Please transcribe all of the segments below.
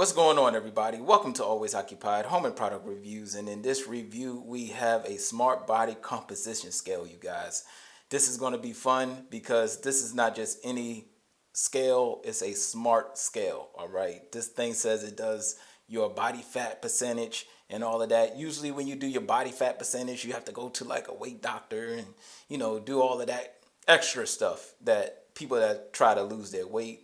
What's going on, everybody? Welcome to Always Occupied Home and Product Reviews. And in this review, we have a smart body composition scale, you guys. This is going to be fun because this is not just any scale, it's a smart scale, all right? This thing says it does your body fat percentage and all of that. Usually when you do your body fat percentage, you have to go to like a weight doctor and, do all of that extra stuff that people that try to lose their weight,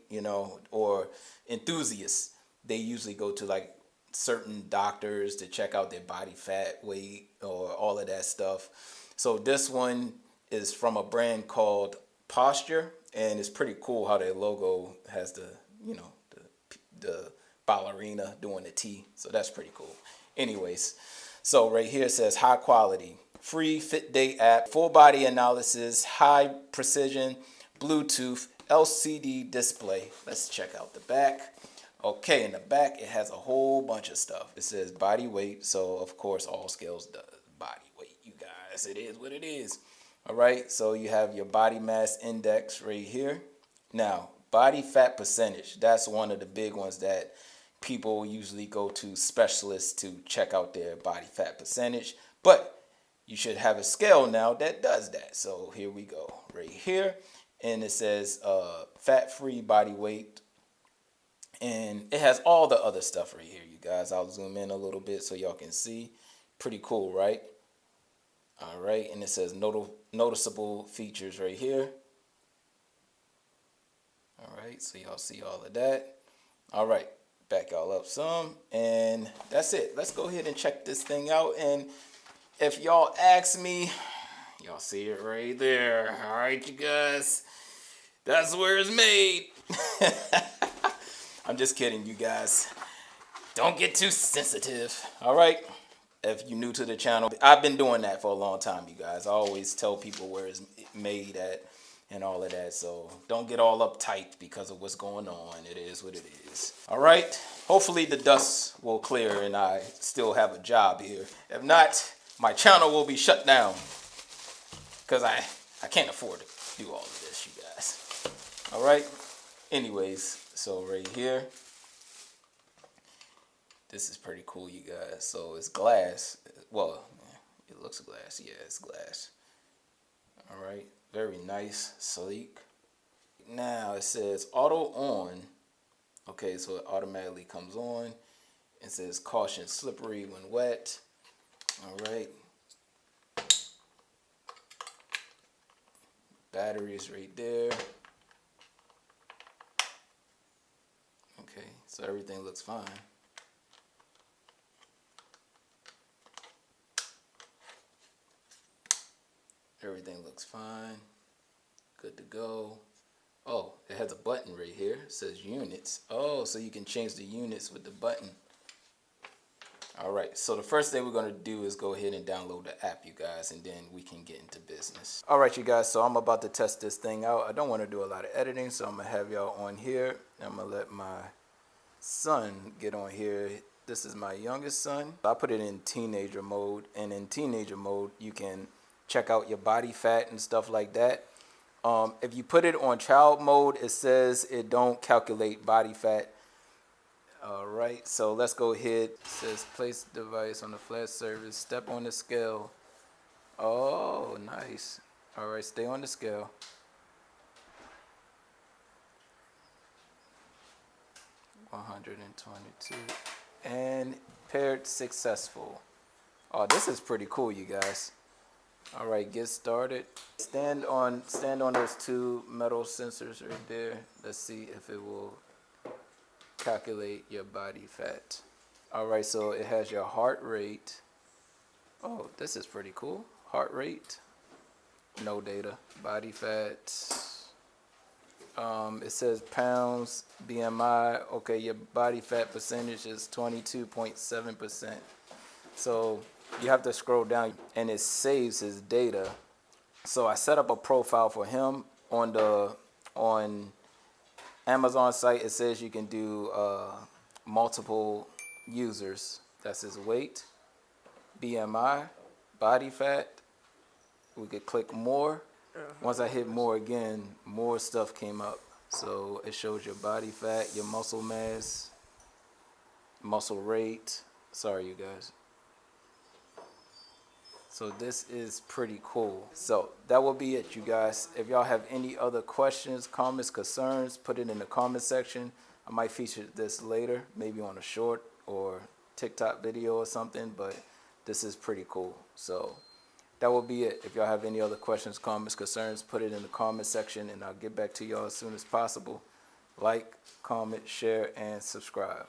or enthusiasts, they usually go to like certain doctors to check out their body fat, weight, or all of that stuff. So this one is from a brand called Posture, and it's pretty cool how their logo has the ballerina doing the T. So that's pretty cool. Anyways, so right here it says high quality, free Fit Day app, full body analysis, high precision, Bluetooth, LCD display. Let's check out the back. Okay, in the back, it has a whole bunch of stuff. It says body weight, so of course all scales does body weight, you guys. It is what it is. All right, so you have your body mass index right here. Now, body fat percentage, that's one of the big ones that people usually go to specialists to check out their body fat percentage. But you should have a scale now that does that. So here we go, right here. And it says fat-free body weight. And it has all the other stuff right here, you guys. I'll zoom in a little bit so y'all can see. Pretty cool, right? All right, and it says noticeable features right here. All right, so y'all see all of that. All right, back y'all up some, and that's it. Let's go ahead and check this thing out. And if y'all ask me, y'all see it right there. All right, you guys, that's where it's made. I'm just kidding, you guys. Don't get too sensitive, all right? If you're new to the channel, I've been doing that for a long time, you guys. I always tell people where it's made at and all of that. So don't get all uptight because of what's going on. It is what it is. All right. Hopefully the dust will clear and I still have a job here. If not, my channel will be shut down because I can't afford to do all of this, you guys. All right. Anyways, so right here, this is pretty cool, you guys. So it's glass. Well, it looks glass. Yeah, it's glass. All right. Very nice, sleek. Now it says auto on. Okay, so it automatically comes on. It says caution slippery when wet. All right. Batteries right there. Okay, so everything looks fine. Everything looks fine. Good to go. Oh, it has a button right here. It says units. Oh, so you can change the units with the button. All right, so the first thing we're going to do is go ahead and download the app, you guys, and then we can get into business. All right, you guys, so I'm about to test this thing out. I don't want to do a lot of editing, so I'm going to have y'all on here. I'm going to let my son get on here. This is my youngest son. I put it in teenager mode, and in teenager mode, you can check out your body fat and stuff like that. If you put it on child mode, it says it don't calculate body fat. All right, so let's go ahead. It says place device on the flat surface, step on the scale. Oh, nice. All right, stay on the scale. $122 and paired successful. Oh, this is pretty cool, you guys. All right, get started. Stand on those two metal sensors right there. Let's see if it will calculate your body fat. All right, so it has your heart rate. Oh, this is pretty cool. Heart rate, no data. Body fat. It says pounds, BMI. Okay, your body fat percentage is 22.7%. So you have to scroll down and it saves his data. So I set up a profile for him on Amazon site. It says you can do multiple users. That's his weight, BMI, body fat. We could click more. Once I hit more again, more stuff came up. So it shows your body fat, your muscle mass. muscle rate. Sorry, you guys. So this is pretty cool. So that will be it, you guys. If y'all have any other questions, comments, concerns, put it in the comment section. I might feature this later, maybe on a short or TikTok video or something, but this is pretty cool. So that will be it. If y'all have any other questions, comments, concerns, put it in the comment section and I'll get back to y'all as soon as possible. Like, comment, share, and subscribe.